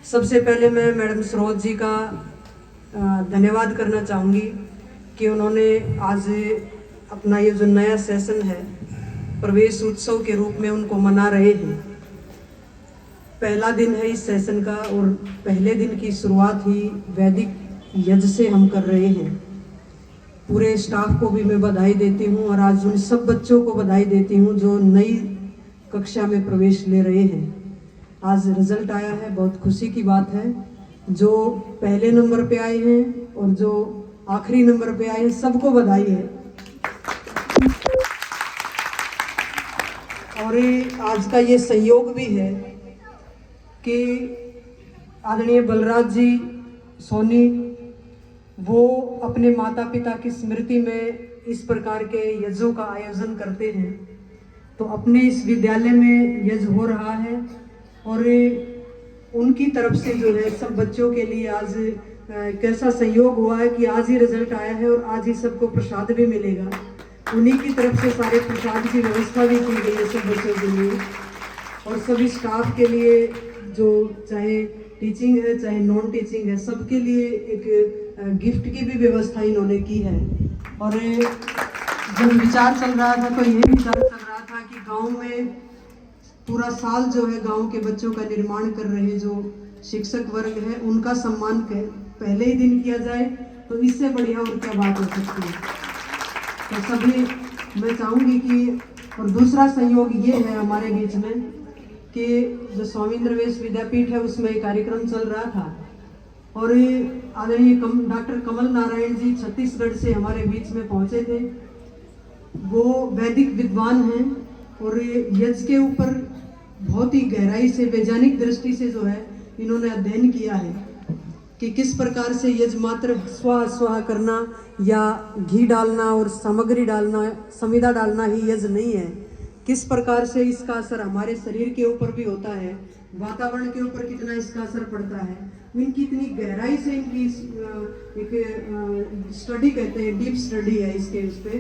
सबसे पहले मैं मैडम सरोज जी का धन्यवाद करना चाहूँगी कि उन्होंने आज अपना ये जो नया सेशन है प्रवेश उत्सव के रूप में उनको मना रहे हैं। पहला दिन है इस सेशन का और पहले दिन की शुरुआत ही वैदिक यज्ञ से हम कर रहे हैं। पूरे स्टाफ को भी मैं बधाई देती हूँ और आज उन सब बच्चों को बधाई देती हूँ जो नई कक्षा में प्रवेश ले रहे हैं। आज रिजल्ट आया है, बहुत खुशी की बात है। जो पहले नंबर पे आए हैं और जो आखिरी नंबर पे आए हैं सबको बधाई है। और आज का ये संयोग भी है कि आदरणीय बलराज जी सोनी वो अपने माता पिता की स्मृति में इस प्रकार के यज्ञों का आयोजन करते हैं। तो अपने इस विद्यालय में यज्ञ हो रहा है और उनकी तरफ से जो है सब बच्चों के लिए आज कैसा संयोग हुआ है कि आज ही रिजल्ट आया है और आज ही सबको प्रसाद भी मिलेगा। उन्हीं की तरफ से सारे प्रसाद की व्यवस्था भी की गई है सब बच्चों के लिए और सभी स्टाफ के लिए, जो चाहे टीचिंग है चाहे नॉन टीचिंग है, सबके लिए एक गिफ्ट की भी व्यवस्था इन्होंने की है। और जब विचार चल रहा था तो यही विचार चल रहा था कि गांव में पूरा साल जो है गांव के बच्चों का निर्माण कर रहे जो शिक्षक वर्ग है उनका सम्मान पहले ही दिन किया जाए तो इससे बढ़िया और क्या बात हो सकती है। तो सभी मैं चाहूँगी कि, और दूसरा संयोग ये है हमारे बीच में कि जो स्वामी इंद्रवेश विद्यापीठ है उसमें एक कार्यक्रम चल रहा था और आदरणीय डॉक्टर कमल नारायण जी छत्तीसगढ़ से हमारे बीच में पहुँचे थे। वो वैदिक विद्वान हैं और यज्ञ के ऊपर बहुत ही गहराई से वैज्ञानिक दृष्टि से जो है इन्होंने अध्ययन किया है कि किस प्रकार से यज्ञ मात्र स्वाहा करना या घी डालना और सामग्री डालना, समिधा डालना ही यज्ञ नहीं है। किस प्रकार से इसका असर हमारे शरीर के ऊपर भी होता है, वातावरण के ऊपर कितना इसका असर पड़ता है, इनकी इतनी गहराई से इनकी एक स्टडी कहते हैं, डीप स्टडी है इसके उस पर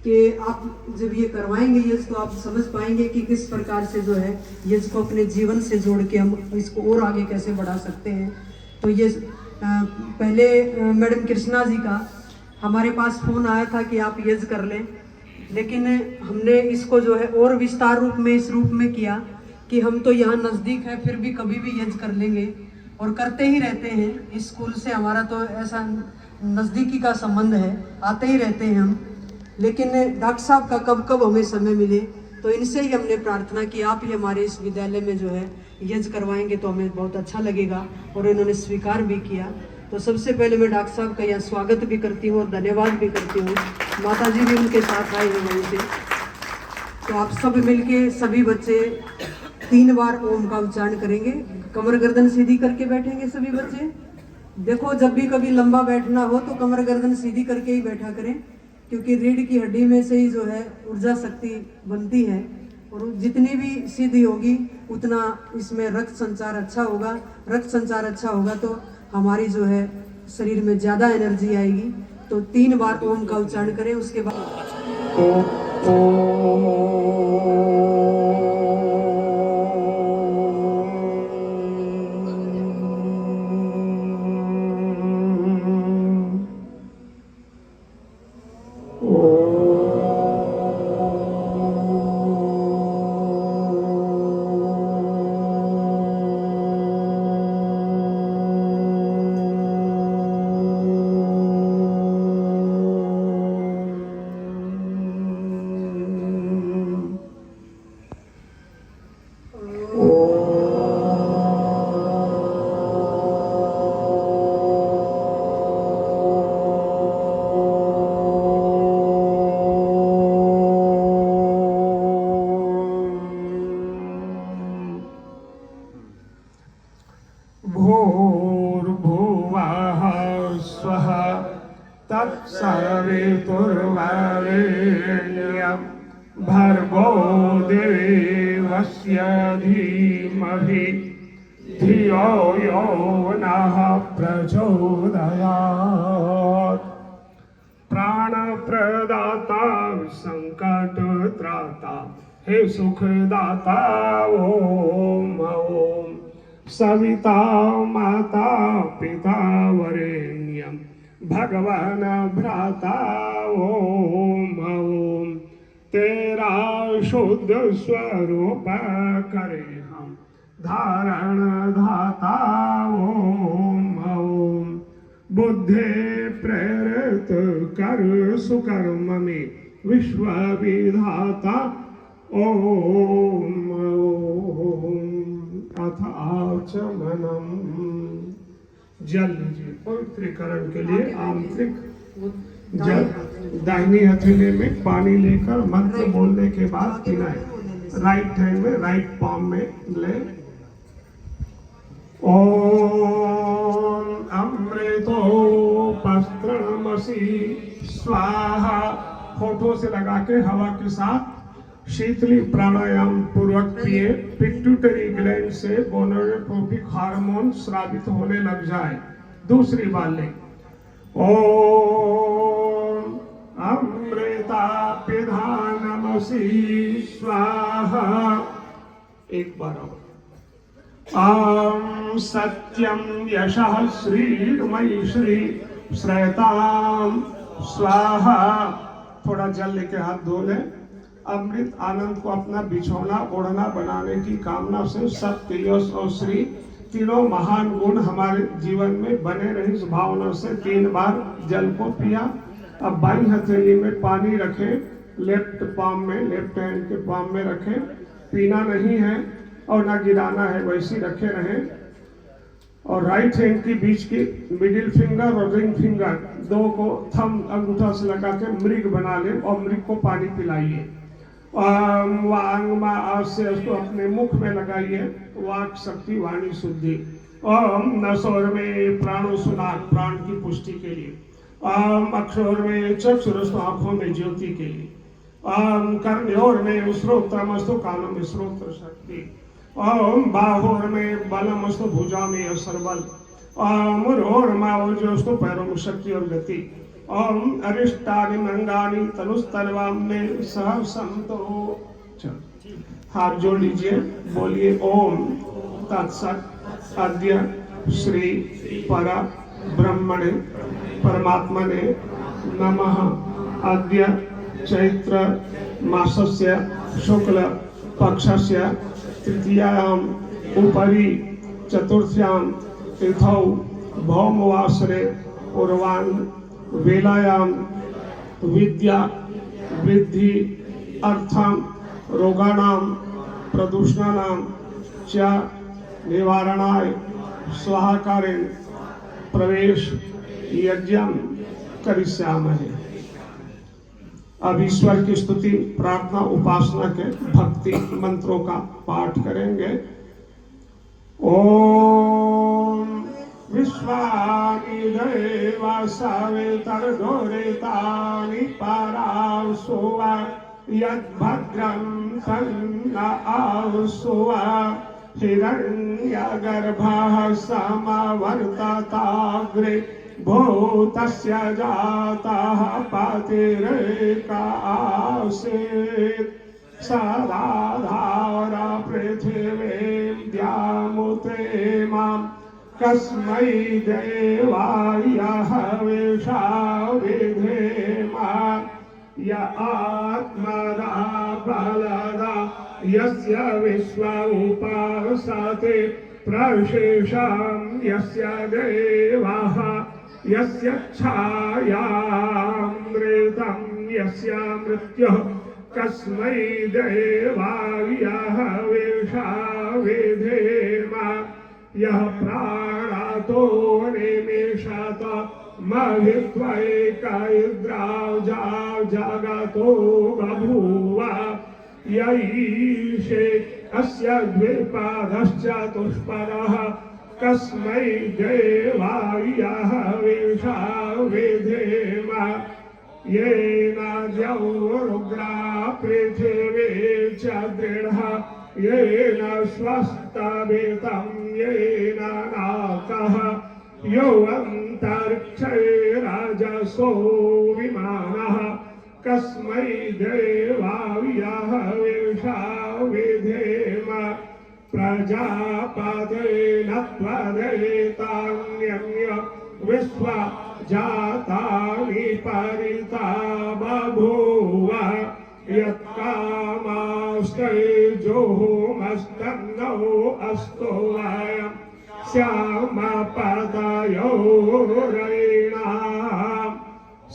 कि आप जब ये करवाएंगे यज्ञ तो आप समझ पाएंगे कि किस प्रकार से जो है यज्ञ को अपने जीवन से जोड़ के हम इसको और आगे कैसे बढ़ा सकते हैं। तो ये पहले मैडम कृष्णा जी का हमारे पास फ़ोन आया था कि आप यज्ञ कर लें, लेकिन हमने इसको जो है और विस्तार रूप में इस रूप में किया कि हम तो यहाँ नज़दीक है फिर भी कभी भी यज्ञ कर लेंगे और करते ही रहते हैं। इस स्कूल से हमारा तो ऐसा नज़दीकी का संबंध है, आते ही रहते हैं हम। लेकिन डॉक्टर साहब का कब कब हमें समय मिले तो इनसे ही हमने प्रार्थना की आप ही हमारे इस विद्यालय में जो है यज्ञ करवाएंगे तो हमें बहुत अच्छा लगेगा और इन्होंने स्वीकार भी किया। तो सबसे पहले मैं डॉक्टर साहब का यहाँ स्वागत भी करती हूँ और धन्यवाद भी करती हूँ। माता जी भी उनके साथ आए हैं वहीं से। तो आप सब मिलके सभी बच्चे 3 बार ओम का उच्चारण करेंगे। कमर गर्दन सीधी करके बैठेंगे सभी बच्चे। देखो जब भी कभी लंबा बैठना हो तो कमर गर्दन सीधी करके ही बैठा करें, क्योंकि रीढ़ की हड्डी में से ही जो है ऊर्जा शक्ति बनती है और जितनी भी सीधी होगी उतना इसमें रक्त संचार अच्छा होगा। रक्त संचार अच्छा होगा तो हमारी जो है शरीर में ज़्यादा एनर्जी आएगी। तो 3 बार ओम का उच्चारण करें, उसके बाद भूर्भुवः स्वः तत्सवितुर्वरेण्यं भर्गो देवस्य धीमहि धियो यो नः प्रचोदयात्। प्राणप्रदाता संकटत्राता हे सुखदाता ओम ओम। सविता माता पिता वरेण्यं भगवान भ्राता ओम ओम। तेरा शुद्ध स्वरूप करे हम धारण धाता ओम ओम। बुद्धे प्रेरित कर सुकर्म में विश्व विधाता ओम ओम। अथ आचमनम। जल लीजिए पवित्रीकरण के लिए आंतरिक जल दाहिनी हथेली में पानी लेकर मंत्र बोलने के बाद पीना है। राइट हैंड में राइट पाम में ले। ओम अमृतोपस्त्रणमसि स्वाहा। होठों से लगा के हवा के साथ शीतली प्राणायाम पूर्वक पिए। पिट्यूटरी ग्लैंड से गोनाडोट्रोपिक हार्मोन स्रावित होने लग जाए। दूसरी बार ले। ओम अमृता पिधानमसि स्वाहा। एक बार और। आम सत्यम यशः श्रीर्मयि श्री श्रेताम स्वाहा। थोड़ा जल लेके हाथ धो ले। अमृत आनंद को अपना बिछौना ओढ़ना बनाने की कामना से सत्य यश और श्री तीनों महान गुण हमारे जीवन में बने रहे इस भावना से 3 बार जल को पिया। अब बाई हथेली में पानी रखें। लेफ्ट पाम में लेफ्ट हैंड के पाम में रखें। पीना नहीं है और ना गिराना है, वैसे रखे रहें। और राइट हैंड की बीच की मिडिल फिंगर और रिंग फिंगर दो को थंब अंगूठा से लगा के मृग बना ले और मृग को पानी पिलाइए। वांग से उसको अपने मुख में लगाइए। वाक शक्ति वाणी शुद्धि। ओम नसोर में प्राणो सुनाक प्राण की पुष्टि के लिए। ओम अक्षोर में चक्षुरस्तु आंखों में ज्योति के लिए। ओम कर्णयोर में श्रोत्रमस्तु कानों में श्रोत्र शक्ति। ओम बाहोर में बलमस्तु भुजा में असर बल। ओम रोर मावजोस्तु पैरों में शक्ति और गति। ओम अरिष्टानि मंगानि तनुस्तनवाम में सह संतो। हाथ जोड़ लीजिए, बोलिए ओम तत्सत अद्य श्री पर ब्रह्मणे परमात्मने नमः। अद्य चैत्र मासस्य शुक्ल पक्षस्य तृतीयायाम उपरि चतुर्थ्यां तिथौ भौमवासरे पूर्वान् वेलायाम विद्या वृद्धि अर्थम रोगाणाम प्रदूषणानाम च निवारणाय स्वाहाकारेण प्रवेश यज्ञं करिष्यामहे। अब ईश्वर की स्तुति प्रार्थना उपासना के भक्ति मंत्रों का पाठ करेंगे। ओम विश्वानि देवा सवितर्दुरितानि परावसुवा यद्भद्रं तन्न आवसुवा हिरण्यगर्भः समवर्तताग्रे भूतस्य जातः पतिरेक आसीत् सदाधार पृथिवीं द्यामुते मां कस्मै देवाय हविषा विधेम य आत्मदा बलदा यस्य विश्व उपासते प्रशेषं यस्य देवाः यस्य छायामृतं यस्य मृत्युः कस्मै देवाय हविषा विधेम यः प्राणातो निमिषत महित्वैकैर्द्राव जगतो बभूव यैषे अस्य द्विपादश्चतुष्पदः कस्मै देवाय हविषा विधेम येन जौरुग्रा पृथिवी च दृढः येन स्वस्तभितं येन नाकः यो अन्तरिक्षे राजसो विमानः कस्मै देवाय हविषा विधेम प्रजापतेन त्वदेतान्यन्य विश्वा जातानि परिता बभूव यत्कामाश्चैर्जुहुमस्तन्नो अस्तु वयम् श्यामपदयोरयिणाम् स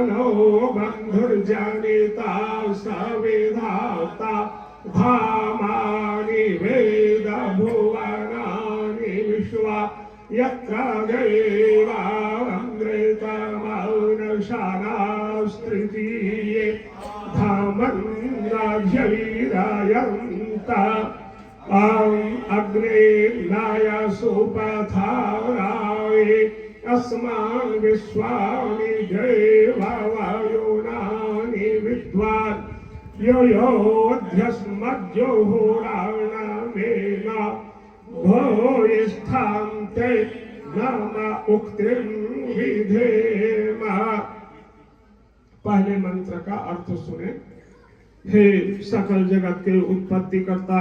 नो बन्धुर्जनिता सविधाता धामानि वेदभुवनानि विश्वा यत्र देवामृतमौनशानास्तृतीये धामन्नाभ्यैरायन्त अग्रे नाय सुपथाराये अस्मान् विश्वानि देवावयोनानि विद्वान् यो योऽध्यस्मज्जुहुराणमेन भूयिष्ठां ते नाम उक्तिं विधेम। पहले मंत्र का अर्थ सुने। हे सकल जगत के उत्पत्ति करता,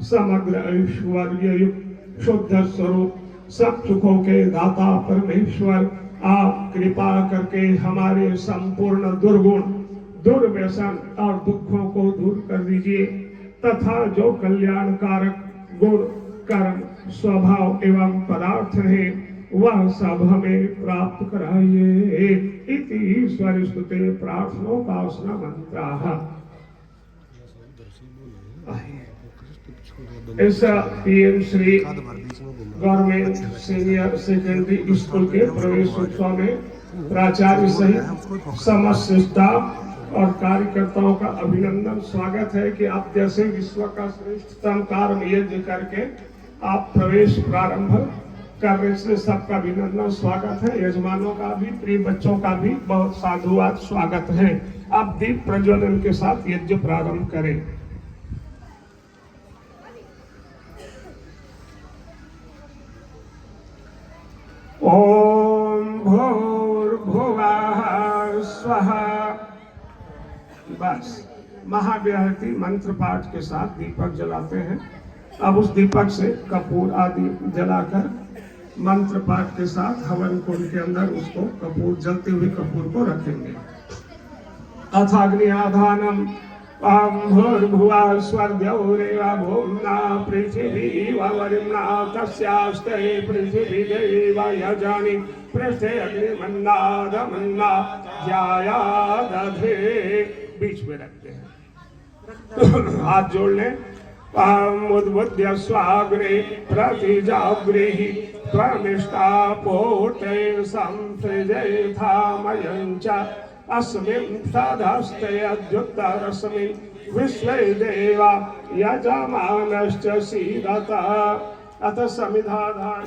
समग्र ऐश्वर्य युक्त शुद्ध स्वरूप, सब सुखों के दाता परमेश्वर, आप कृपा करके हमारे संपूर्ण दुर्गुण, दुर्व्यसन और दुखों को दूर कर दीजिए तथा जो कल्याणकारक गुण, कर्म, स्वभाव एवं पदार्थ है वह सब हमें प्राप्त कराइए। इति ईश्वर स्तुते प्रार्थनोपासना मंत्राः। इस PM Shri government senior secondary school के प्रवेश उत्सव में प्राचार्य सहित समस्त स्टाफ और कार्यकर्ताओं का अभिनंदन स्वागत है कि आप जैसे विश्व का श्रेष्ठतम कार्य यज्ञ करके आप प्रवेश प्रारंभ कर रहे हैं, सबका अभिनंदन स्वागत है। यजमानों का भी, प्रिय बच्चों का भी बहुत साधुवाद स्वागत है। आप दीप प्रज्वलन के साथ यज्ञ प्रारंभ करें। ओम भूर्भुवः स्वः। बस महाव्याहति मंत्र पाठ के साथ दीपक जलाते हैं। अब उस दीपक से कपूर आदि जलाकर मंत्र पाठ के साथ हवन कुंड के अंदर उसको कपूर, जलते हुए कपूर को रखेंगे। अथाग्नियाधानम भूर्भुवः स्वर्द्यौरेव भूम्ना पृथिवी वरिम्ना तस्यास्ते पृथिवी देव यजानि पृष्ठे अग्निमन्नादमन्ना ज्यायादधे। बीच में रखते हैं, हाथ जोड़ लें। उद्बुद्ध्य स्वाग्रे प्रतिजाग्रेहि त्वमिष्टापोते संसृजेथामयं च अस्मिन् सदस्ते अद्युत्तरस्मिन् विश्वे देवा यजमानश्च सीदता। अथ समिधाधान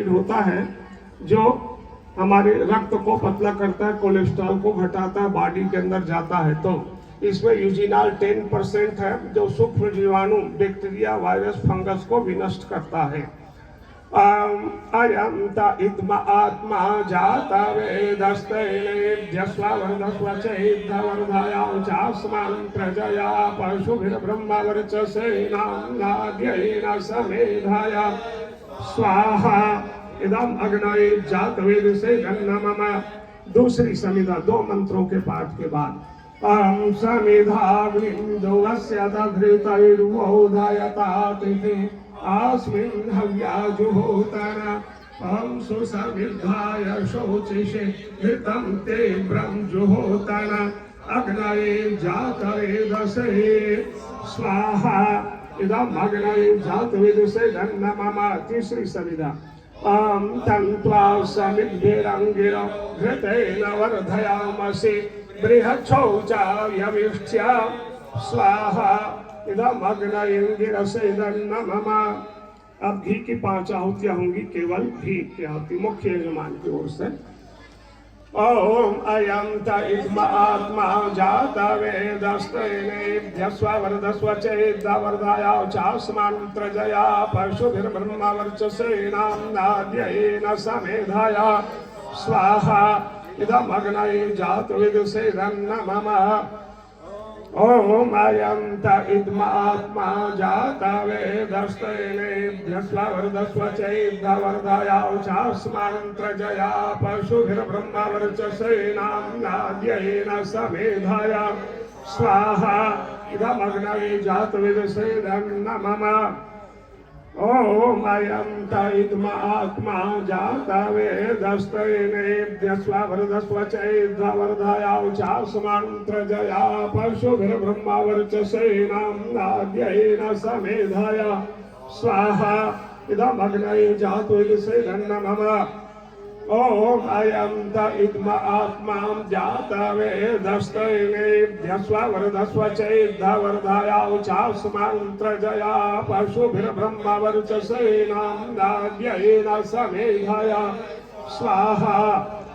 होता है जो हमारे रक्त को पतला करता है, कोलेस्ट्रॉल को घटाता है, बॉडी के अंदर जाता है। तो इसमें यूजिनॉल 10% है जो सूक्ष्म जीवाणु, बैक्टीरिया, वायरस, फंगस को विनष्ट करता है। अयंत इत्म आत्मा जाता वेदस्तेनेभ्यस्ववर्धस्वचेद्धवर्धायां चास्मान् प्रजया पशुभिर्ब्रह्मवर्चसेनाम्नाद्येन समेधाय स्वाहा। इदम अग्नये जातवेद से गन्नमम। दूसरी समिधा, दो मंत्रों के पाठ के बाद अहं समिधाग्निं देवस्य दधृतैर्वोदयतातिथि अस्मिन् हव्याजुहोतन अहं सुसमिद्धाय शोचिषे घृतं ते ब्रह्मजुहोतन अग्नये जातवेदसे स्वाहा। इदम अग्नये जातवेदसे गन्नमम। तीसरी समिधा तन्त्वा समिद्भिरङ्गिरो घृतेन वर्धयामसि बृहच्छौचायमिष्ठ्य स्वाहा। इदम् अग्नयेन्द्रसे नमः। अब घी की 5 आहुतियां होंगी, केवल घी की आहुति मुख्य यजमान की ओर से। ओम अयं त इद्म आत्मा जाता वेदस्तेनेभ्यस्ववर्धस्वचेद्धवर्धायां चास्मान् प्रजया पशुभिर्ब्रह्मवर्चसेनाम्नाद्येन समेधाय स्वाहा। इदम् अग्नये जातवेदसे नमः। ओम अयंत इद्मात्मा जाता वेदस्तेनेभ्यस्ववर्धस्वचैर्धवर्धयाउचास्मान्त्रजया पशुभिर्ब्रह्मवर्चसेनाम्नाद्येन समेधाय स्वाहा इदमग्नये जातवेदसेदन्नमम ओम अयंत इद्मात्मा जाता वेदस्तेनेभ्यस्ववर्धस्वचैर्धवर्धयाउचास्मान्त्रजया पशुभिर्ब्रह्मवर्चसेनाम्नाद्येन समेधाय स्वाहा इदमग्नये जातवेदसेदन्नमम ओम अयंत इद्मात्मा जाता वेदस्तेनेभ्यस्ववर्धस्वचैर्धवर्धयाउचास्मान्त्रजया पशुभिर्ब्रह्मवर्चसेनाम्नाद्येन समेधाय स्वाहा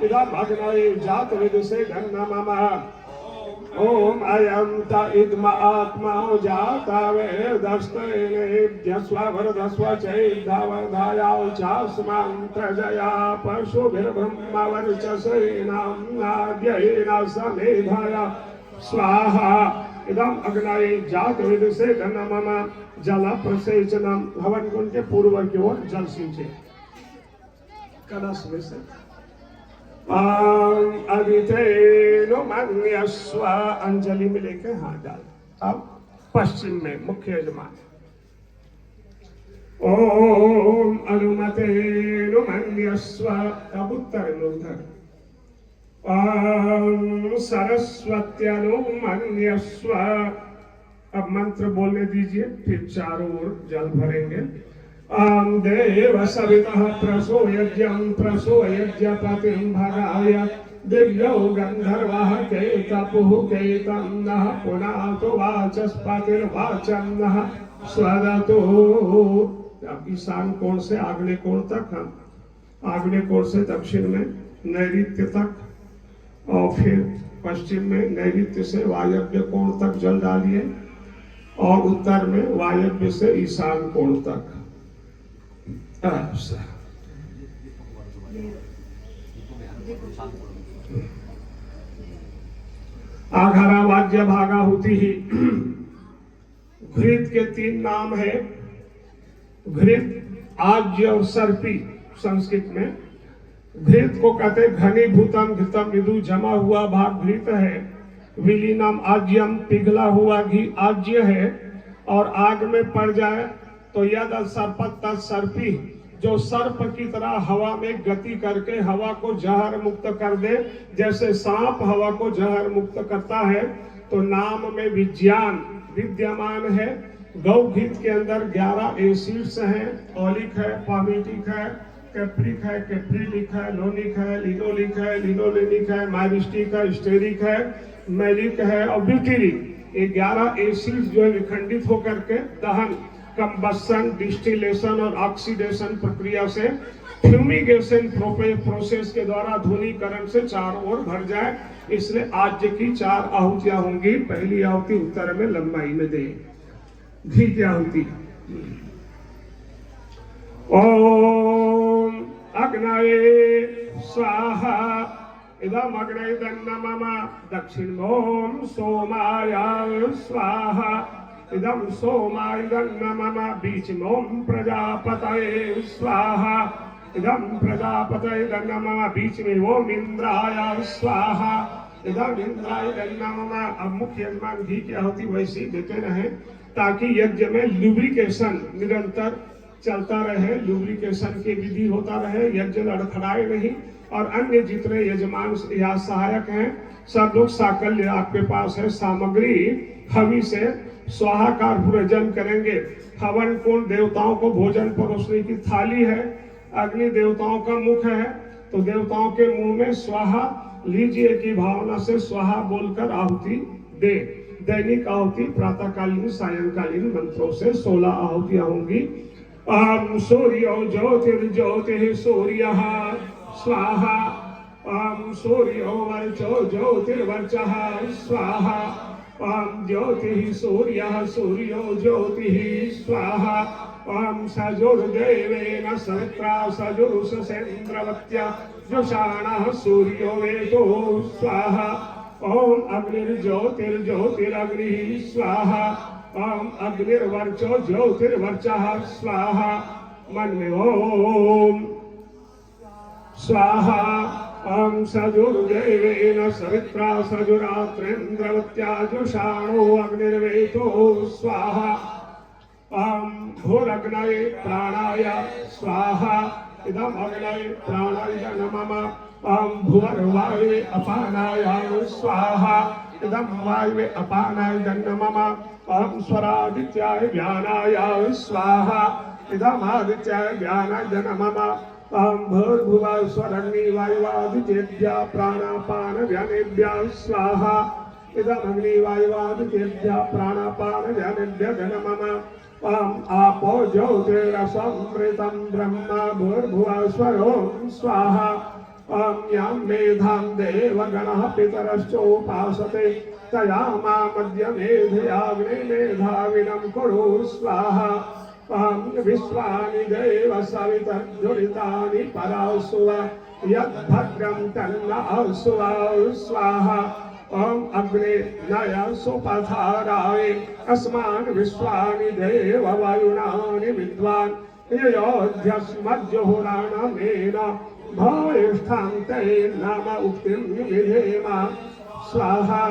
इदमग्नये जातवेदसेदन्नमम ओम अयंत इद्मात्मा जाता वेदस्तेनेभ्यस्ववर्धस्वचैर्धवर्धयाउचास्मान्त्रजया पशुभिर्ब्रह्मवर्चसेनाम्नाद्येन समेधाय स्वाहा इदम अग्नये जातवेदसेदन्नमम जल प्रसेचनम हवन कुंड के पूर्व की ओर जल सिंचे कलश में से अदितेनो मन्यस्व अंजलि में लेके हाथ डाल। अब पश्चिम में मुख्य यजमान ओम अनुमतेनो मन्यस्व अब उत्तर में उधर ओम सरस्वत्यनो मन्यस्व अब मंत्र बोलने दीजिए फिर चारों ओर जल भरेंगे देव सवितः प्रसो यज्ञपतिं भगाय दिव्यो गंधर्वः केतपुः केतन्नः पुनातो वाचस्पतिर्वाचन्नः स्वदतो। अब ईशान कोण से आग्नेय कोण तक हम आग्नेय कोण से दक्षिण में नैऋत्य तक और फिर पश्चिम में नैऋत्य से वायव्य कोण तक जल डालिए और उत्तर में वायव्य से ईशान कोण तक। आघारा वाद्य भागा होती ही घृत के 3 नाम है घृत आज्य और सर्पी। संस्कृत में घृत को कहते घनीभूतम घृतम विदु जमा हुआ भाग घृत है। विलीनम आज्यम पिघला हुआ घी आज्य है और आग में पड़ जाए तो यद सर्पत सर्पी जो सर्प की तरह हवा में गति करके हवा को जहर मुक्त कर दे जैसे सांप हवा को जहर मुक्त करता है। तो नाम में विज्ञान विद्यमान है। गौघृत के अंदर 11 एसिड्स हैं। ऑलिक है, पामिटिक है, कैप्रिक है, कैप्रिलिक है, लोनिक है, लिनोलिक है, लिनोलेनिक है, माइरिस्टिक है, स्टेरिक है, मैलिक है और ब्यूटेरिक। ये 11 एसिड्स जो है विखंडित होकर के दहन कंबसन डिस्टिलेशन और ऑक्सीडेशन प्रक्रिया से फ्यूमिगेशन प्रोसेस के द्वारा धुनीकरण से चारों ओर भर जाए। इसलिए आज की 4 आहुतियां होंगी। पहली आहुति उत्तर में लंबाई में दे घी की आहुति। ओम अग्नये स्वाहा इदम अग्नये दन्नमम दक्षिण ओम सोमाय स्वाहा इदम सोमाय दन्नमम बीच ओम प्रजापतये स्वाहा इदम प्रजापतये दन्नमम बीच में ओम इंद्राय स्वाहा इदम इंद्राय दन्नमम। अब मुख्य यजमान घी की आहुति वैसी देते रहे ताकि यज्ञ में लुब्रिकेशन निरंतर चलता रहे, लुब्रिकेशन की विधि होता रहे, यज्ञ लड़खड़ाए नहीं। और अन्य जितने यजमान या सहायक हैं सब लोग साकल्य आपके पास है सामग्री हवि से स्वाहाकार भोजन करेंगे। हवन कुंड देवताओं को भोजन परोसने की थाली है। अग्नि देवताओं का मुख है तो देवताओं के मुंह में स्वाहा लीजिए की भावना से स्वाहा बोलकर आहुति दे। दैनिक आहुति प्रातःकालीन सायंकालीन मंत्रों से 16 आहुतियां होंगी। ओम सूर्यो ज्योतिर्ज्योतिः सूर्यः स्वाहा ओम सूर्यो वर्चो ज्योतिर्वर्चः स्वाहा ओम ज्योतिः सूर्यः सूर्यो ज्योतिः स्वाहा ओम सजुर्देवेन सवित्रा सजुषसेन्द्रवत्या जुषाणः सूर्यो वेदो स्वाहा ओम अग्निर्ज्योतिर्ज्योतिरग्निः स्वाहा। ओम अग्निर्वर्चो ज्योतिर्वर्चः स्वाहा। मन में ओम स्वाहा। ओम सजुर्देवेन सवित्रा सजुरात्रेन्द्रवत्याजुषाणो अग्निर्वेतो स्वाहा। ओम भूरग्नये प्राणाय स्वाहा। इदम अग्नये प्राणाय नमः। ओम भुवर्वायुवे अपानाय स्वाहा। इदम वायुवे अपानाय नमः। ओम स्वरादित्याय व्यानाय स्वाहा। इदम आदित्याय व्यानाय नमः। ओम भूर्भुवः स्वरग्नि वायुवादितेभ्यः प्राणापान व्यानेभ्यः स्वाहा। इदम अग्नि वायुवादितेभ्यः प्राणापान व्यानेभ्यः नमः। ओम आपो ज्योतिरसमृतं ब्रह्म भूर्भुवः स्वरों स्वाहा। ओम यां मेधां देवगणः पितरश्चोपासते तया मध्य मेधयाग्ने मेधाविनं कुरु स्वाहा। ओम विश्वानि देव सवितर्जुरितानि परासुव यद्भद्रं तन्न स्वाहा। ओम अग्ने नय सुपथाराय अस्मान् विश्वानि देव वायुनानि विद्वान् योध्यस्मज्जुहुराणमेन भविष्ठां ते नाम उक्तिं विधेम स्वाहा।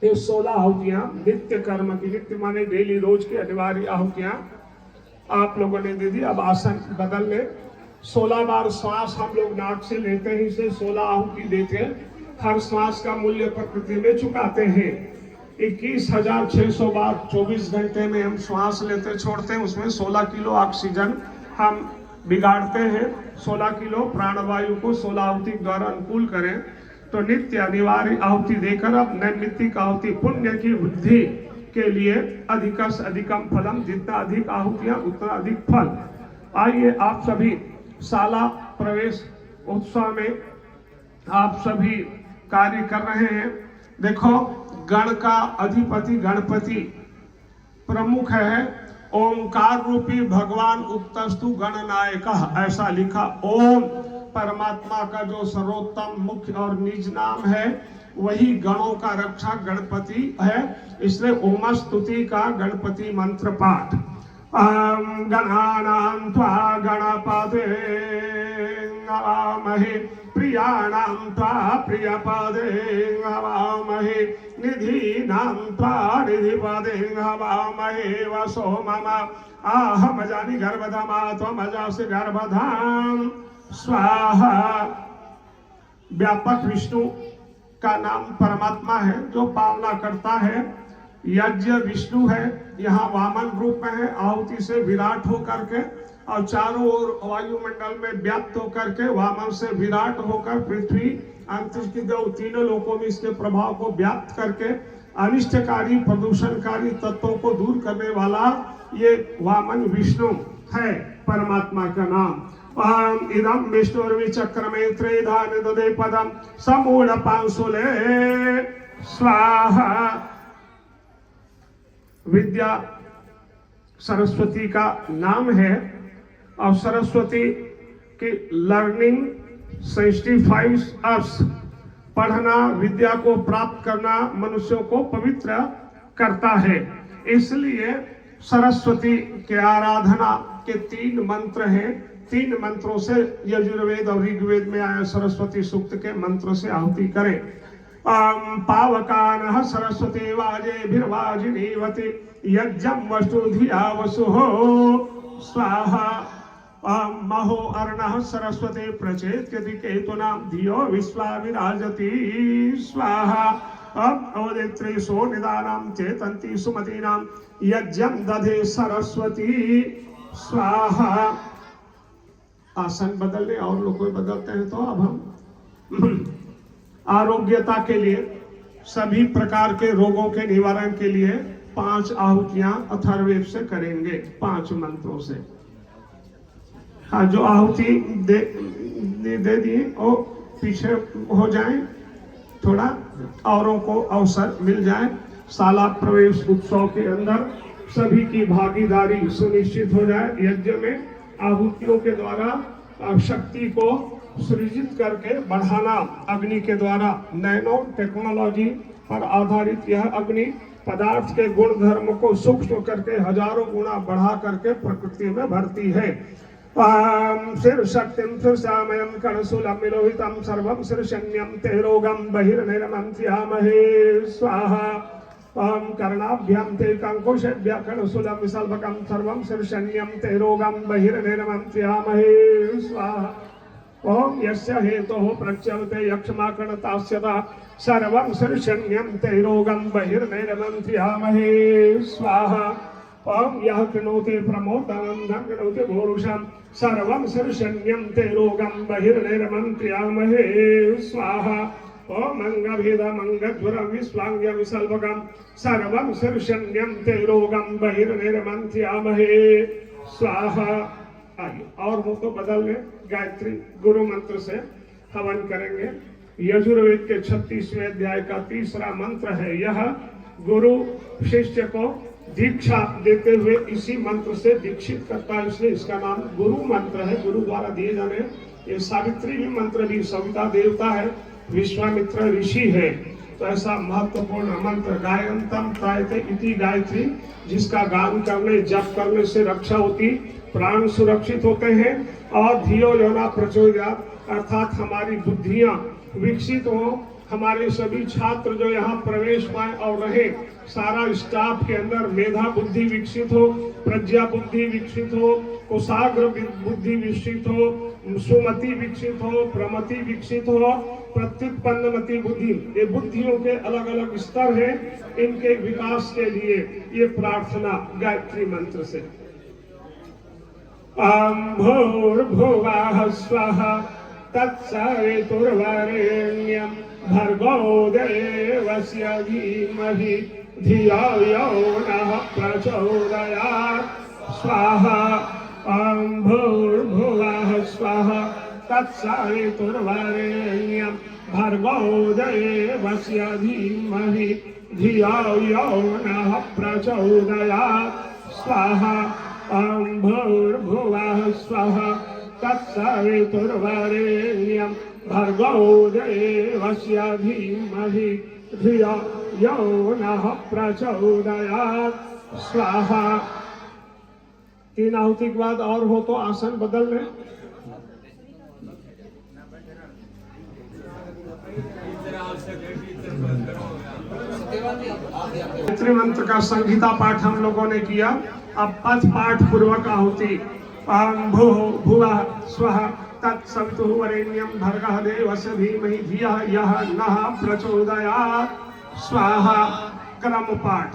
ये 16 आहुतियां नित्य कर्म की, नित्य माने डेली रोज की अनिवार्य आहुतियां आप लोगों ने दे दी। अब आसन बदल ले। 16 बार श्वास हम लोग नाक से लेते हैं, इसे 16 आहुति देते हैं। हर श्वास का मूल्य प्रकृति में चुकाते हैं। 21,600 बार 24 घंटे में हम श्वास लेते छोड़ते हैं, उसमें 16 किलो ऑक्सीजन हम बिगाड़ते हैं। 16 किलो प्राणवायु को 16 आहुति द्वारा अनुकूल करें तो नित्य अनिवार्य आहुति देकर अब नैमित्तिक आहुति पुण्य की वृद्धि के लिए अधिकस अधिकम फलम, जितना अधिक आहुतियां उतना अधिक फल। आइए आप सभी शाला प्रवेश उत्सव में आप सभी कार्य कर रहे हैं। देखो गण का अधिपति गणपति प्रमुख है। ओंकार रूपी भगवान उक्तस्तु गणनायकः, ऐसा लिखा। ओम परमात्मा का जो सर्वोत्तम मुख्य और निज नाम है, वही गणों का रक्षक गणपति है। इसलिए ओम स्तुति का गणपति मंत्र पाठ। गणानां त्वा गणपते नमामहे, प्रियाणां त्वा प्रियपदे नमामहे, निधीनां त्वा निधिपदे नमामहे। वसो मम आहमजानि गर्भधामा त्वमजासि गर्भधाम स्वाहा। व्यापक विष्णु का नाम परमात्मा है जो पालना करता है। यज्ञ विष्णु है, यहाँ वामन रूप में है, आहुति से विराट होकर के और चारों ओर वायुमंडल में व्याप्त होकर के वामन से विराट होकर पृथ्वी अंतरिक्ष की जो तीनों लोकों में इसके प्रभाव को व्याप्त करके अनिष्टकारी प्रदूषणकारी तत्वों को दूर करने वाला ये वामन विष्णु है परमात्मा का नाम। इदम विष्णुर्विचक्रमे त्रिधा निदधे पदम समूढ़ पांसुले स्वाहा। विद्या सरस्वती का नाम है और सरस्वती की लर्निंग 65 अर्थ पढ़ना, विद्या को प्राप्त करना मनुष्यों को पवित्र करता है। इसलिए सरस्वती के आराधना के 3 मंत्र हैं। 3 मंत्रों से यजुर्वेद और ऋग्वेद में आया सरस्वती सूक्त के मंत्र से आहुति करें। पावकानः सरस्वती वाजेभिर्वाजिनीवति यज्ञं वस्तुधिया वसुहो स्वाहा। महो अर्णः सरस्वती प्रचेत्यति केतुनां धियो विश्वा विराजति स्वाहा। अवदित्रेषु निदानां चेतन्ति सुमतीनां यज्ञं दधे सरस्वती स्वाहा। आसन बदलने और लोग कोई बदलते हैं तो अब हम आरोग्यता के लिए सभी प्रकार के रोगों के निवारण के लिए 5 आहुतियां अथर्ववेद से करेंगे 5 मंत्रों से। हाँ, जो आहुति दे दी वो पीछे हो जाए, थोड़ा औरों को अवसर मिल जाए। शाला प्रवेश उत्सव के अंदर सभी की भागीदारी सुनिश्चित हो जाए। यज्ञ में आहुतियों के द्वारा शक्ति को सृजित करके बढ़ाना अग्नि के द्वारा। नैनो टेक्नोलॉजी पर आधारित यह अग्नि पदार्थ के गुण धर्म को सूक्ष्म करके हजारों गुना बढ़ा करके प्रकृति में भरती है। सिर शक्तिम सुरसामयम कणशूलम विलोहितम सर्वम सिरशन्यम ते रोगम बहिर्निर्मन्त्यामहे स्वाहा। कर्णाभ्याम ते कंकुशेभ्यः कणशूलम विसल्भकम सर्वम सिरशन्यम ते रोगम बहिर्निर्मन्त्यामहे स्वाहा। ओम यस्य हेतोः प्रच्यवते यक्ष्माकणतास्यता सर्वं सिरशन्यं ते रोगं बहिर्निर्मन्त्यामहे स्वाहा। ओम यः कृणोति प्रमोदनं न कृणोति भूरुषं सर्वं सिरशन्यं ते रोगं बहिर्निर्मन्त्यामहे स्वाहा। ओम अंगभेदमंगध्वरं विश्वांग्य विसल्भकं सर्वं सिरशन्यं ते रोगं बहिर्निर्मन्त्यामहे स्वाहा। आइए और वो तो बदल ले गायत्री गुरु मंत्र से हवन करेंगे। यजुर्वेद के 36वें अध्याय का तीसरा मंत्र है। यह गुरु शिष्य को दीक्षा देते हुए इसी मंत्र से दीक्षित करता है, इसलिए इसका नाम गुरु मंत्र है। गुरु द्वारा दिए जाने ये सावित्री भी मंत्र भी सविता देवता है, विश्वामित्र ऋषि है। तो ऐसा महत्वपूर्ण मंत्र गायंतम त्रायते इति गायत्री, जिसका गान करने जप करने से रक्षा होती, प्राण सुरक्षित होते हैं और धियो योना प्रचोदयात्, अर्थात हमारी बुद्धियां विकसित हो, हमारे सभी छात्र जो यहाँ प्रवेश पाए और रहे, सारा स्टाफ के अंदर मेधा बुद्धि विकसित हो, प्रज्ञा बुद्धि विकसित हो, कुशाग्र बुद्धि विकसित हो, सुमति विकसित हो, प्रमति विकसित हो, प्रत्युत्पन्नमति बुद्धि। ये बुद्धियों के अलग अलग स्तर हैं, इनके विकास के लिए ये प्रार्थना गायत्री मंत्र से। भूर्भुवः स्वः तत्सवितुर्वरेण्यं भर्गो देवस्य धीमहि धियो यो नः प्रचोदयात् स्वाहा। भूर्भुवः स्वः तत्सवितुर्वरेण्यं भर्गो देवस्य धीमहि धियो यो नः प्रचोदयात् स्वाहा। भूर्भुवः स्वः तत्सवितुर्वरेण्यं भर्गो देवस्य धीमहि धियो यो नः प्रचोदयात् स्वाहा। 3 आहुति के बाद और हो तो आसन बदल लें। गायत्री मंत्र का संगीता पाठ हम लोगों ने किया। अब पथ पाठ पूर्वक आहुति। भुवः स्वः तत्सवितुर्वरेण्यं भर्गः देवस्य धीमहि धियो यो नः प्रचोदयात् स्वाहा। क्रम पाठ।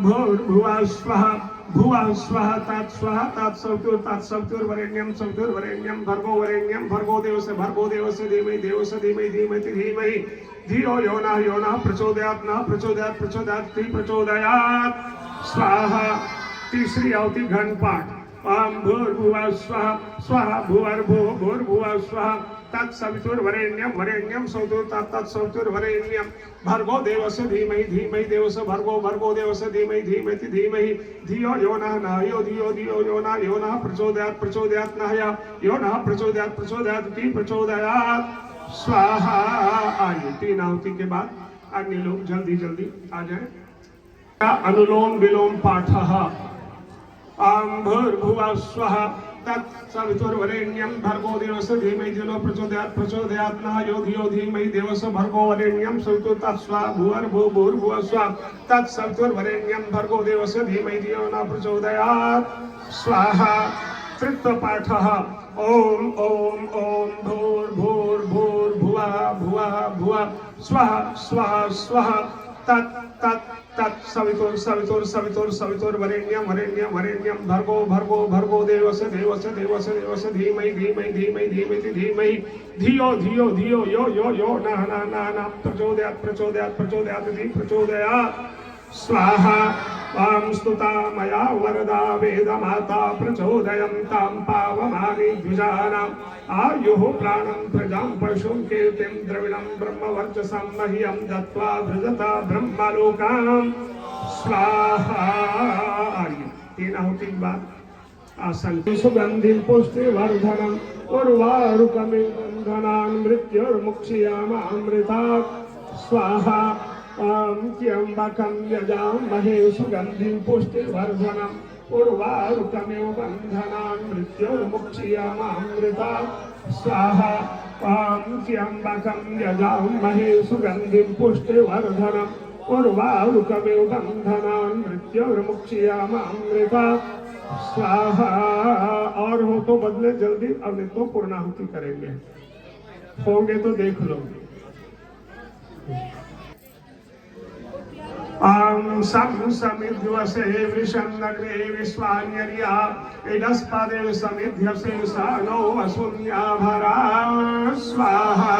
भूर्भुवः स्वः भुवः स्वः तत्सवितुर्वरेण्यं सवितुर्वरेण्यं भर्गो देवस्य धीमहि धीमहि धियो यो नः प्रचोदयात् प्रचोदयात् स्वाहा। तीसरी आहुति घन पाठ। भूर्भुवः स्वः भूर्भुवः स्वः तत्सवितुर्वरेण्यं सवितुर्वरेण्यं भर्गो देवस्य धीमहि भर्गो देवस्य धीमहि धियो यो नः प्रचोदयात् प्रचोदयात् स्वाहा। आइए 3 आहुति के बाद अन्य लोग जल्दी आ जाएं। अनुलोम विलोम पाठः। भूर्भुवः स्वः तत्सवितुर्वरेण्यं भर्गो देवस्य धीमहि प्रचोदयात् नः यो धीमहि देवस्य भर्गो वरेण्यं सवितुर्तत्स्वा। भूर्भुवः स्वः तत्सवितुर्वरेण्यं भर्गो देवस्य धीमहि धियो नः प्रचोदयात् स्वाहा। तृतीय पाठः। ओम भूर्भुवः स्वः तत्सवितुर्वरेण्यं भर्गो देवस्य धीमहि धियो यो नः प्रचोदयात् स्वाहा। स्तुता मया वरदा वेदमाता प्रचोदयन्तां पावमानि द्विजानाम् आयुः प्राणं प्रजां पशुं कीर्तिं द्रविणं ब्रह्मवर्चसं मह्यं दत्त्वा भृजता ब्रह्मलोकान् स्वाहा। 3 आहुति के बाद आसन सुगंधि पुष्टिवर्धनम उर्वारुकमिव बंधनान् मृत्युर्मुक्षीयमामृतात् स्वाहा त्र्यंबकं यजामहे सुगंधिं पुष्टिवर्धनम् उर्वारुकमिव बंधनान् मृत्युर्मुक्षीयमामृतात् स्वाहा त्र्यंबकं यजामहे सुगंधिं पुष्टिवर्धनम् उर्वारुकमिव बंधनान् मृत्युर्मुक्षीयमामृतात् स्वाहा। और हो तो बदले जल्दी, अब नहीं तो पूर्णाहुति करेंगे, होंगे तो देख लो। समिध्वसे विषन्नग्रे विश्वान्यर्या इडस्पदे समिध्यसे सानो वसुन्या भरा स्वाहा।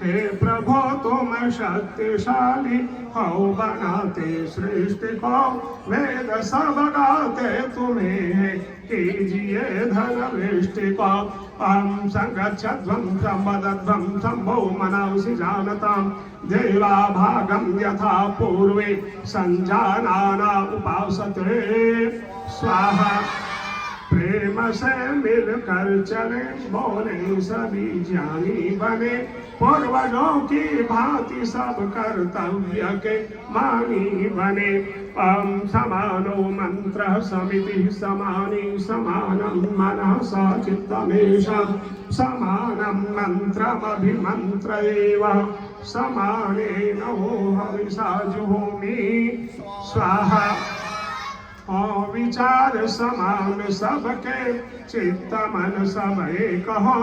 हे प्रभो तुम शक्तिशाली हो, बनाते सृष्टि को वेद सब गाते तुम्हें, कीजिए धन वृष्टि को। संगच्छध्वं संवदध्वं संभो मनंसि जानतां देवा भागं यथा पूर्वे संजानाना उपासते स्वाहा। प्रेम से मिलकर चले बोले सभी ज्ञानी बने, पूर्वजों की भांति सब कर्तव्य के मानी बने। समानो मंत्र समिति समानी समानं मनः चित्तमेषां समानं मंत्रमभिमंत्र एव समानेन हविषा जुहोमि स्वाहा। विचार समान सबके चित्त मन सब एक हो,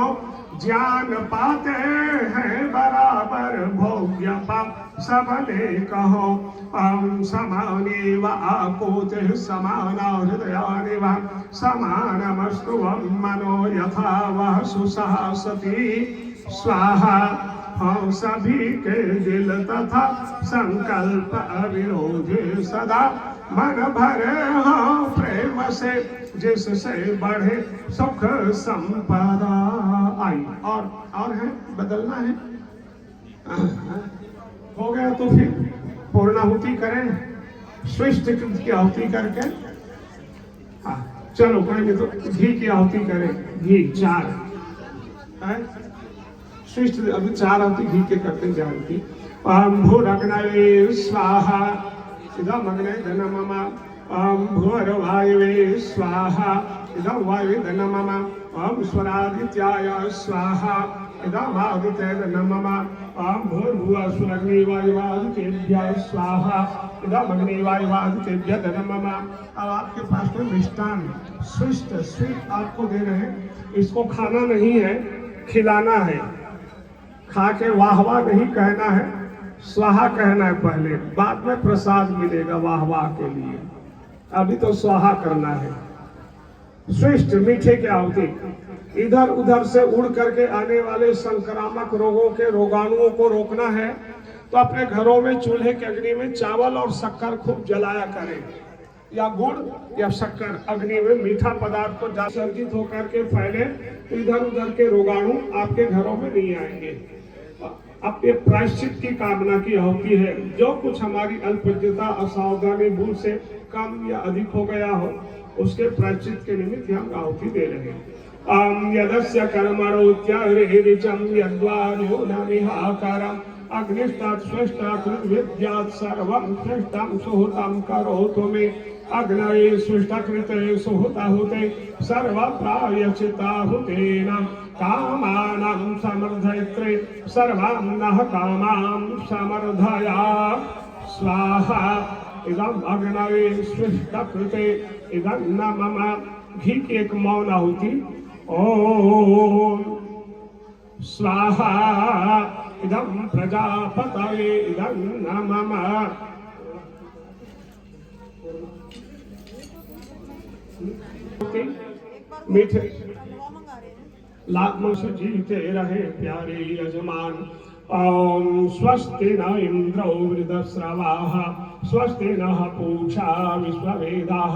ज्ञान पाते हैं बराबर भोग्य पाप सबने कहो। समानेव आकोते समाना हृदयानिव समानमस्तु मनो यथा वह सुसहसति स्वाहा। हम सभी के दिल तथा संकल्प अविरोधी सदा मन भरे हो प्रेम से, जिससे बढ़े सुख संपदा। आई और है, बदलना है, हो गया तो फिर पूर्णाहुति करें, श्रेष्ठ की आहुति करके। हाँ चलो करेंगे तो घी की आहुति करें, घी 4 श्रेष्ठ, अभी 4 आहुति घी के करते जानती। भूरग्नवे स्वाहा इदम अग्ने धन मम, भूर्वायुवे स्वाहा इदम वायुवे धन मम, स्वरादित्याय स्वाहा इदम आदित्याय धन मम, भूर्भुवः स्वरग्नि वायुवादितेभ्यः स्वाहा इदम अग्नि वायुवादितेभ्यः धन मम। अब आपके पास में मिष्टान स्वीट आपको दे रहे हैं, इसको खाना नहीं है, खिलाना है। खा के वाह वाह नहीं कहना है, स्वाहा कहना है पहले, बाद में प्रसाद मिलेगा वाह वाह के लिए। अभी तो स्वाहा करना है। श्रेष्ठ मीठे की आहुति, इधर उधर से उड़ करके आने वाले संक्रामक रोगों के रोगाणुओं को रोकना है तो अपने घरों में चूल्हे की अग्नि में चावल और शक्कर खूब जलाया करें, या गुड़ या शक्कर अग्नि में मीठा पदार्थ को संचित होकर के फैले, इधर उधर के रोगाणु आपके घरों में नहीं आएंगे। अब ये प्रायश्चित की कामना की आहुति है। जो कुछ हमारी अल्पज्ञता असावधानी भूल से कम या अधिक हो गया हो, उसके प्रायश्चित के निमित्त हम आहुति दे रहे हैं। यदस्य कर्मणो त्यागेरिचं यद्वायो न निहाकारम् अग्निष्टात् स्वेष्टात् विद्यात् सर्वं श्रेष्ठं सुहृतं करोतु मे। अग्नये स्वेष्टकृते सुहृताहुते सर्वप्रायश्चित्ताहुतेन कामानां समर्धयित्रे सर्वां नः कामां समर्धया स्वाहा। इदम् अग्नये स्वेष्टकृते इदं न मम। घी की एक मौन आहुति, ओम स्वाहा इदं प्रजापतये इदं न मम। मीठे लाभ से जीते रहे प्यारे यजमान। ओम स्वस्ति न इंद्रो वृद्धश्रवाः स्वस्ति नः पूषा विश्ववेदाः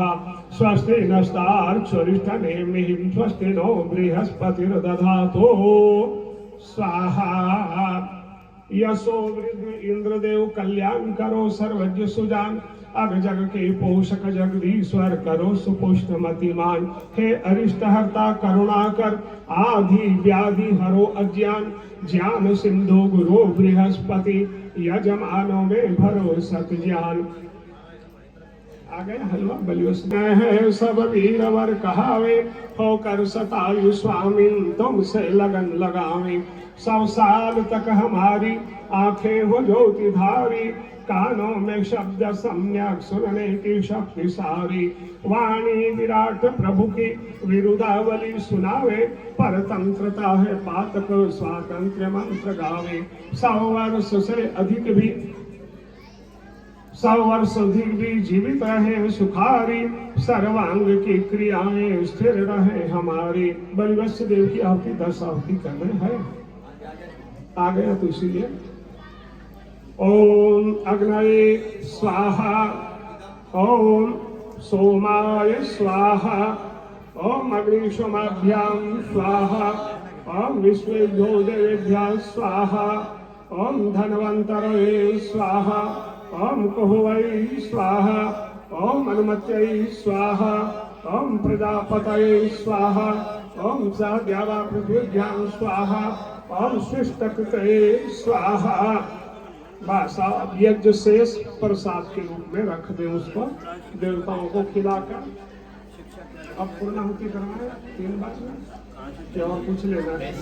स्वस्ति नस्तार्क्ष्यरिष्ठनेमिः स्वस्ति नो बृहस्पतिर्दधातु स्वाहा। यशो वृद्ध इंद्रदेव कल्याण करो सर्वज्ञ सुजान अब जग के पोषक जगदीश्वर करो सुपुष्ट मतिमान। हे अरिष्ट हरता करुणाकर आधि व्याधि हरो अज्ञान। ज्ञान सिंधु गुरु बृहस्पति यजमानों में भरो सत ज्ञान। आ गया हलवा बलियो है सब वीरवर कहावे होकर सतायु स्वामी तुमसे लगन लगावे। 100 साल तक हमारी आंखें हो ज्योति धारी कानों में शब्द सम्यक सुनने की शक्ति सारी। वाणी विराट प्रभु की विरुदावली सुनावे परतंत्रता है पातक स्वातंत्र मंत्र गावे। 100 वर्ष से अधिक भी 100 वर्ष अधिक भी जीवित रहे सुखारी सर्वांग की क्रियाएं स्थिर रहे हमारी। बलिवत्स देव की आहुति 10 आहुति करने हैं आ गया तो इसीलिए ओम अग्नये स्वाहा ओम सोमाय स्वाहा ओम अग्निशोमाभ्याम स्वाहा ओम विश्वेभ्यो देवेभ्यः स्वाहा ओम धनवंतरये स्वाहा ओम कुहवै स्वाहा ओम अनुमत्यै स्वाहा ओम प्रजापतये स्वाहा ओम सद्यावा पृथ्वीभ्यां स्वाहा ओम शिष्टकृतये स्वाहा। बस अब यज्ञ शेष प्रसाद के रूप में रख दे उसको देवताओं को खिलाकर। अब पूर्णाहुति करना है 3 बार क्या और कुछ लेना है?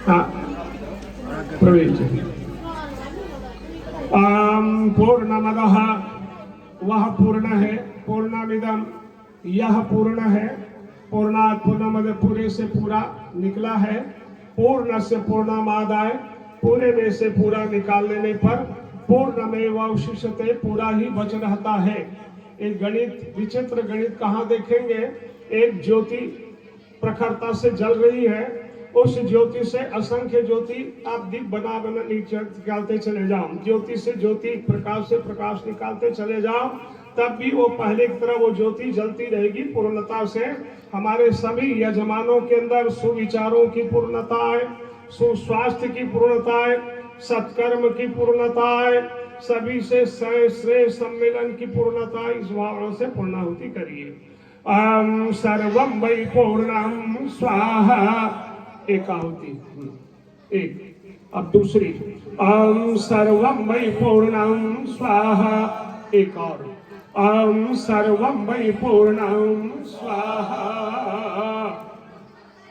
हाँ प्रवेश पूर्णमदः वह पूर्ण है पूर्णमिदम यह पूर्ण है पूर्णात् पूर्णमद पूरे से पूरा निकला है पूर्ण से पूर्णमादाय पूरे में से पूरा निकाल लेने पर पूर्णमेव अवशिष्यते पूरा ही बच रहता है। एक गणित विचित्र गणित कहाँ देखेंगे? एक ज्योति प्रखरता से जल रही है उस ज्योति से असंख्य ज्योति आप दीप बना बना निकालते चले जाओ ज्योति से ज्योति प्रकाश से प्रकाश निकालते चले जाओ तब भी वो पहले की तरह वो ज्योति जलती रहेगी पूर्णता से। हमारे सभी यजमानों के अंदर सुविचारों की पूर्णता है सुस्वास्थ्य की पूर्णता है सत्कर्म की पूर्णता है सभी से श्रेय सम्मेलन की पूर्णता इस भावना से पूर्णाहुति करिए। सर्वम वै पूर्णम स्वाहा एक आहुति एक। अब दूसरी सर्वम वै पूर्णम स्वाहा एक और सर्वम वै पूर्णम स्वाहा।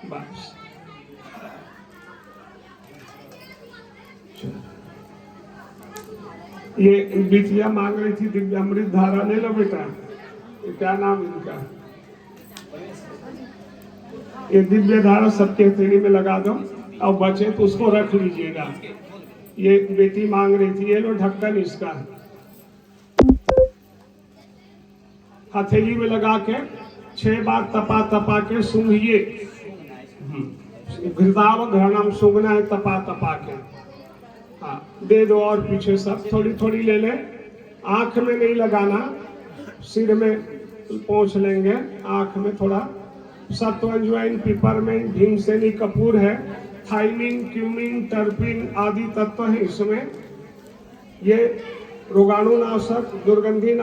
बस ये बिटिया मांग रही थी दिव्य अमृत धारा ले लो बेटा क्या नाम इनका ये दिव्य धारा सबके हथेली में लगा दो और बचे तो उसको रख लीजिएगा। ये बेटी मांग रही थी ये लो ढक्कन इसका हथेली में लगा के 6 बार तपा तपा के सूंघिए। घृताव घृणम सूंघना है तपा तपा के। हाँ दे दो और पीछे सब थोड़ी थोड़ी ले ले आंख में नहीं लगाना सिर में पहुंच लेंगे आंख में थोड़ा। सत्वज्वाइन पिपरमेंट भीमसेनी कपूर है थाइमिन क्यूमिन टर्पिन आदि तत्व है इसमें। ये रोगाणुनाशक दुर्गंधी